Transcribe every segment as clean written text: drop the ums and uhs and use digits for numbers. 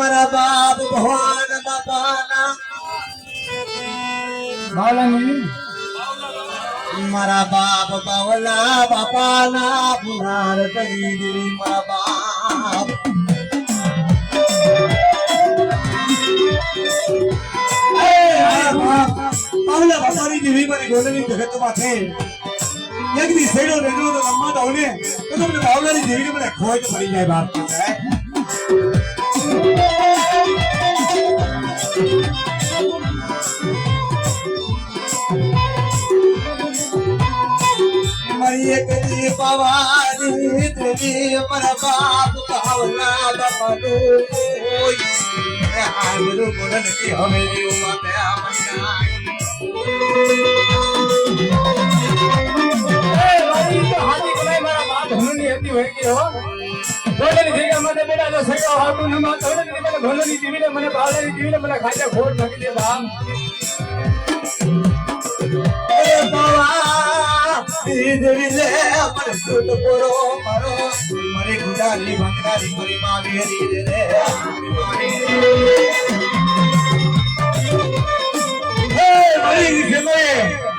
મારા બાપ ભગવાન બાપાના મારા બાપ બાવલા બાપાના પુનાર તરી દેવી મારા બાપ બાવલા બાપાની દેવી મારી ગોળની જગતમાં છે એક દી સેડો રેડો તો રમવા દઉં ને તો તમને બાવલાની દેવીને મને ખોટ પડી જાય બાપ મારી એક દી પવાની દેવી મારા બાપ બાવલા બાપાનું કોઈ આમરો ગોળન કી હવેલી ઉમાતે આમનાઈ હાથી કલાઈ મારા બાપ ધનુની હતી હોય કે હો ધોલની જગ્યા મને બેડા જો સગા હાટુ ન માં ધોલની મને ધોલની દીવીને મને બાવલાની દીવીને મને ખાજા ખોટ નાખી દે બાપ એ બાવા ઈ દેવી લે મને સુત પોરો મારો મારી ગુડાલી ભંગરાલી કરી માવી હરી દે રે હે મારી ખેમે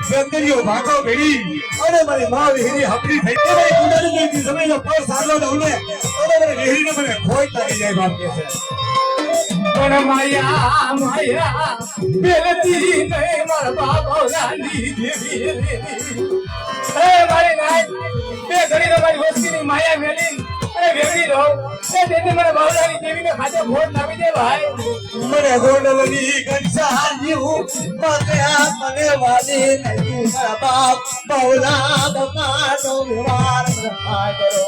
બંદરીઓ ભાગો ભેડી અને મારી માં વિહરી હપડી થઈ કે મારી ગુડાલી ની સમયનો પર સારલો દઉં ને તો મને વિહરીને મને ખોટ લાગી જાય બાપ કે છે પણ માયા માયા બેલતી નહીં મારા બાપોલાની દેવી હે મારી નાય બે ઘડી મારી વસ્તીની માયા મેલી અરે વેગડી રહો એ દેને મારા બાવલાની દેવીને ખાતે ખોટ લાવી દે ભાઈ મને ગોંડલની કંસાની હું પકડા મને વાલી નહીં મારા બાપ બાવલા બાપાનો વ્યવહાર થાય કરો